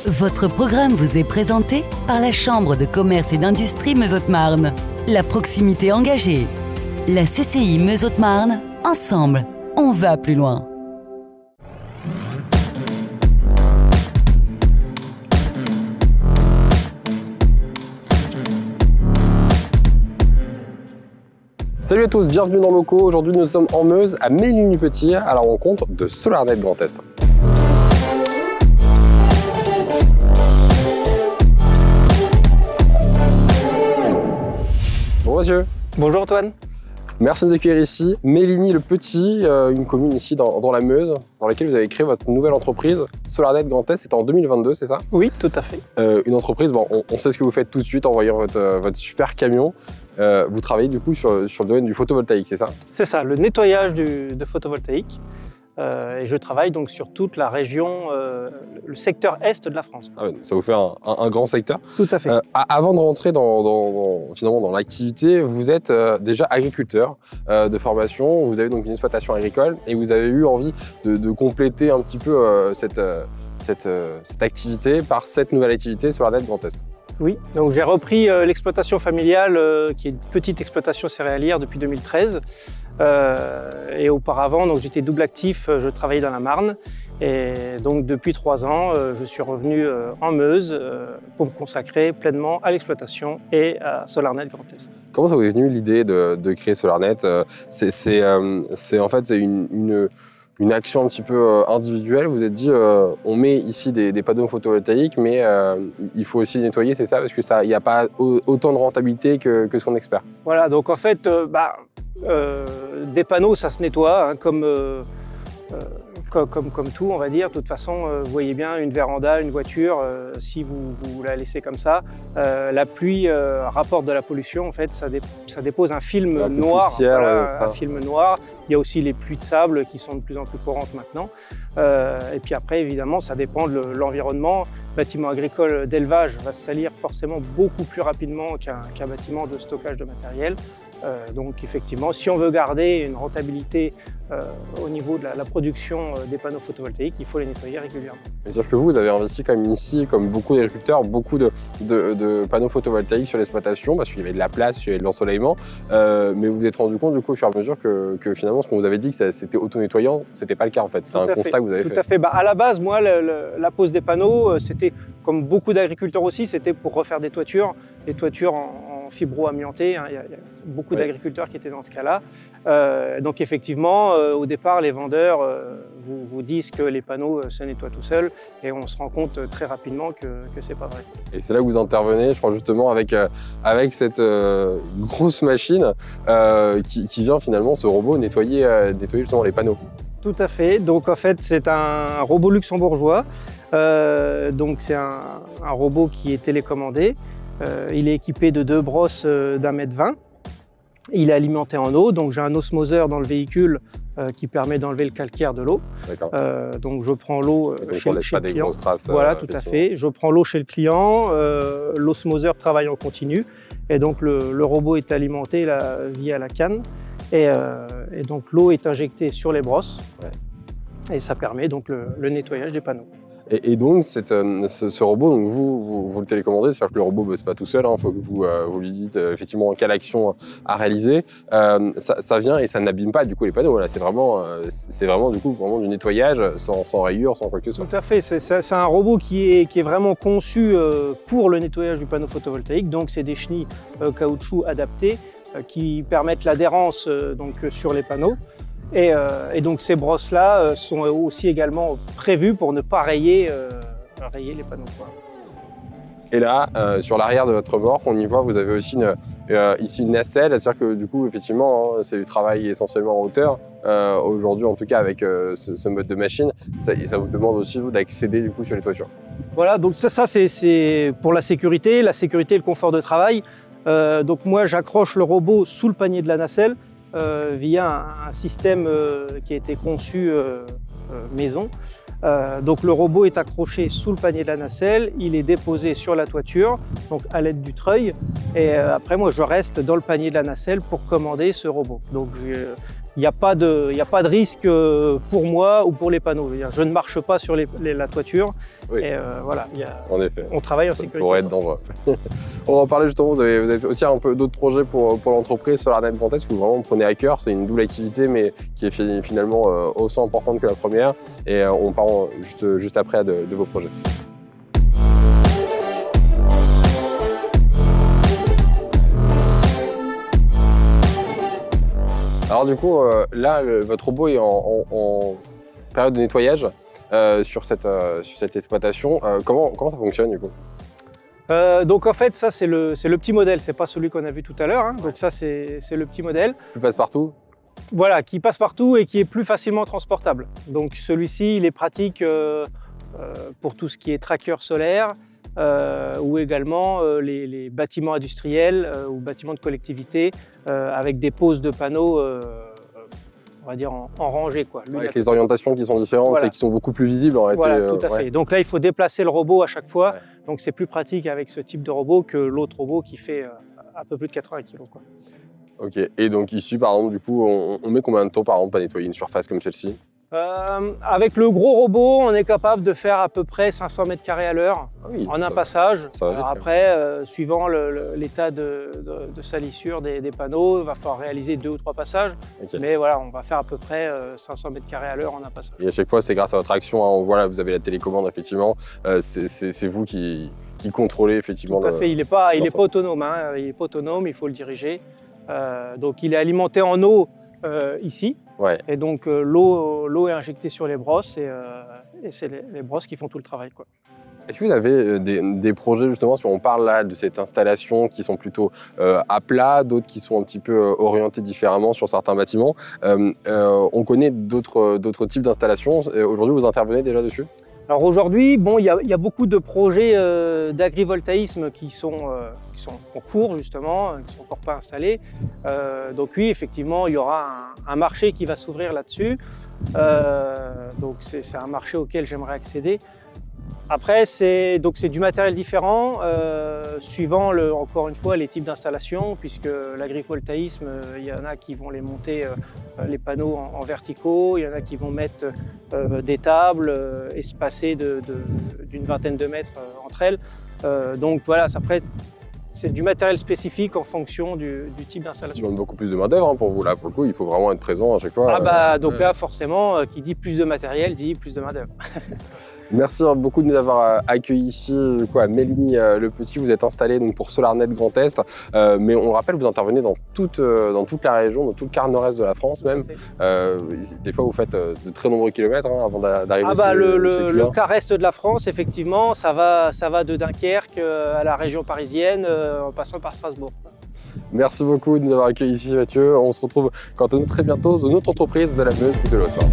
Votre programme vous est présenté par la Chambre de commerce et d'industrie Meuse-Haute-Marne. La proximité engagée. La CCI Meuse-Haute-Marne, ensemble, on va plus loin. Salut à tous, bienvenue dans Locaux. Aujourd'hui nous sommes en Meuse, à Méligny-Petit, à la rencontre de SolarNet Grand Est. Bonjour monsieur. Bonjour Antoine. Merci de nous accueillir ici. Méligny-le-Petit, une commune ici dans la Meuse, dans laquelle vous avez créé votre nouvelle entreprise. SolarNet Grand Est, c'était en 2022, c'est ça? Oui, tout à fait. Une entreprise, bon, on sait ce que vous faites tout de suite en voyant votre super camion. Vous travaillez du coup sur le domaine du photovoltaïque, c'est ça? C'est ça, le nettoyage de photovoltaïque. Et je travaille donc sur toute la région, le secteur est de la France. Ah ouais, ça vous fait un grand secteur. Tout à fait. Avant de rentrer finalement dans l'activité, vous êtes déjà agriculteur de formation, vous avez donc une exploitation agricole et vous avez eu envie de compléter un petit peu cette activité par cette nouvelle activité SolarNet Grand Est. Oui, donc j'ai repris l'exploitation familiale qui est une petite exploitation céréalière depuis 2013. Et auparavant, donc j'étais double actif, je travaillais dans la Marne. Et donc depuis 3 ans, je suis revenu en Meuse pour me consacrer pleinement à l'exploitation et à SolarNet Grand Est. Comment ça vous est venu l'idée de créer SolarNet? C'est en fait une action un petit peu individuelle. Vous vous êtes dit, on met ici des panneaux photovoltaïques, mais il faut aussi les nettoyer, c'est ça? Parce qu'il n'y a pas autant de rentabilité que ce qu'on espère. Voilà, donc en fait, des panneaux, ça se nettoie, hein, comme tout, on va dire. De toute façon, vous voyez bien une véranda, une voiture, si vous la laissez comme ça, la pluie rapporte de la pollution. En fait, ça dépose un film noir. Poussière, voilà, un film noir. Il y a aussi les pluies de sable qui sont de plus en plus courantes maintenant. Et puis après, évidemment, ça dépend de l'environnement. Bâtiment agricole d'élevage va se salir forcément beaucoup plus rapidement qu'un bâtiment de stockage de matériel. Donc effectivement, si on veut garder une rentabilité au niveau de la production des panneaux photovoltaïques, il faut les nettoyer régulièrement. C'est-à-dire que vous avez investi quand même ici, comme beaucoup d'agriculteurs, beaucoup de panneaux photovoltaïques sur l'exploitation, parce qu'il y avait de la place, il y avait de l'ensoleillement, mais vous vous êtes rendu compte du coup au fur et à mesure que finalement ce qu'on vous avait dit que c'était auto-nettoyant, c'était pas le cas en fait, c'est un constat que vous avez fait. Tout à fait. À la base, moi, la pose des panneaux, c'était comme beaucoup d'agriculteurs aussi, c'était pour refaire des toitures en fibro-amianté, hein. Il y a beaucoup d'agriculteurs qui étaient dans ce cas-là. Donc effectivement, au départ, les vendeurs vous disent que les panneaux se nettoient tout seuls et on se rend compte très rapidement que c'est pas vrai. Et c'est là que vous intervenez, je crois justement avec cette grosse machine qui vient finalement, ce robot, nettoyer justement les panneaux. Tout à fait. Donc en fait, c'est un robot luxembourgeois. Donc c'est un robot qui est télécommandé. Il est équipé de 2 brosses d'1,20 m. Il est alimenté en eau, donc j'ai un osmoseur dans le véhicule qui permet d'enlever le calcaire de l'eau. Donc je prends l'eau chez le client. Voilà, tout à fait. Je prends l'eau chez le client, l'osmoseur travaille en continu et donc le robot est alimenté via la canne et donc l'eau est injectée sur les brosses et ça permet donc le nettoyage des panneaux. Et donc, ce robot, donc vous le télécommandez, c'est-à-dire que le robot ne bosse pas tout seul, il faut que vous lui dites effectivement quelle action à réaliser. Ça vient et ça n'abîme pas du coup les panneaux. Là, c'est vraiment du coup du nettoyage sans rayures, sans quoi que ce soit. Tout à fait, c'est un robot qui est vraiment conçu pour le nettoyage du panneau photovoltaïque. Donc, c'est des chenilles caoutchouc adaptées qui permettent l'adhérence sur les panneaux. Et donc ces brosses-là sont aussi également prévues pour ne pas rayer les panneaux. Et là, sur l'arrière de votre remorque, on y voit, vous avez aussi ici une nacelle, c'est-à-dire que du coup, effectivement, c'est du travail essentiellement en hauteur. Aujourd'hui, en tout cas, avec ce mode de machine, ça vous demande aussi d'accéder du coup sur les toitures. Voilà, donc ça c'est pour la sécurité et le confort de travail. Donc moi, j'accroche le robot sous le panier de la nacelle via un système qui a été conçu maison. Donc le robot est accroché sous le panier de la nacelle, il est déposé sur la toiture, donc à l'aide du treuil. Et après, moi, je reste dans le panier de la nacelle pour commander ce robot. Donc il n'y a pas de risque pour moi ou pour les panneaux. Je ne marche pas sur la toiture. Oui. Et voilà, en effet. On travaille en Ça sécurité. pourrait être dangereux. On va en parler justement, vous avez aussi un peu d'autres projets pour l'entreprise SolarNet Grand Est que vous vraiment prenez à cœur. C'est une double activité mais qui est finalement aussi importante que la première. Et on parle juste après de vos projets. Alors du coup, là, votre robot est en période de nettoyage sur cette exploitation. Comment ça fonctionne du coup? Donc en fait, ça c'est le petit modèle, c'est pas celui qu'on a vu tout à l'heure. Hein. Donc ça c'est le petit modèle. Tu passes partout? Voilà, qui passe partout et qui est plus facilement transportable. Donc celui-ci, il est pratique pour tout ce qui est tracker solaire ou également les bâtiments industriels ou bâtiments de collectivité avec des poses de panneaux, on va dire en rangée. Quoi. Avec les orientations qui sont différentes voilà. Et qui sont beaucoup plus visibles en réalité. Voilà, tout à fait. Donc là, il faut déplacer le robot à chaque fois. Ouais. Donc c'est plus pratique avec ce type de robot que l'autre robot qui fait un peu plus de 80 kg. Quoi. Ok, et donc ici par exemple, du coup, on met combien de temps par exemple à nettoyer une surface comme celle-ci? Avec le gros robot, on est capable de faire à peu près 500 mètres carrés à l'heure en un passage. Alors après, suivant l'état de salissure des panneaux, il va falloir réaliser 2 ou 3 passages. Okay. Mais voilà, on va faire à peu près 500 mètres carrés à l'heure en un passage. Et à chaque fois, c'est grâce à votre action. Hein, voilà, vous avez la télécommande, effectivement. C'est vous qui contrôlez effectivement. Tout à fait, il n'est pas autonome. Hein, il n'est pas autonome, il faut le diriger. Donc il est alimenté en eau ici. Ouais. Et donc l'eau est injectée sur les brosses et c'est les brosses qui font tout le travail. Est-ce que vous avez des projets justement, si on parle là de cette installation qui sont plutôt à plat, d'autres qui sont un petit peu orientés différemment sur certains bâtiments. On connaît d'autres types d'installations. Aujourd'hui, vous intervenez déjà dessus? Alors aujourd'hui, bon, il y a beaucoup de projets d'agrivoltaïsme qui sont en cours justement, qui ne sont encore pas installés. Donc oui, effectivement, il y aura un marché qui va s'ouvrir là-dessus. Donc c'est un marché auquel j'aimerais accéder. Après, c'est du matériel différent, suivant encore une fois les types d'installations, puisque l'agrivoltaïsme, il y en a qui vont les monter les panneaux en verticaux, il y en a qui vont mettre des tables espacées d'une vingtaine de mètres entre elles. Donc voilà, c'est du matériel spécifique en fonction du type d'installation. Ça demande beaucoup plus de main-d'œuvre hein, pour vous là, pour le coup, il faut vraiment être présent à chaque fois. Ah bah donc là forcément, qui dit plus de matériel dit plus de main-d'œuvre. Merci beaucoup de nous avoir accueillis ici à Méligny-le-Petit. Vous êtes installé donc, pour SolarNet Grand Est, mais on rappelle, vous intervenez dans toute la région, dans tout le quart nord-est de la France même. Des fois, vous faites de très nombreux kilomètres hein, avant d'arriver ici. Le quart est de la France, effectivement, ça va de Dunkerque à la région parisienne, en passant par Strasbourg. Merci beaucoup de nous avoir accueillis ici, Mathieu. On se retrouve quant à nous très bientôt dans une autre entreprise de la Meuse ou de l'Haute-Marne.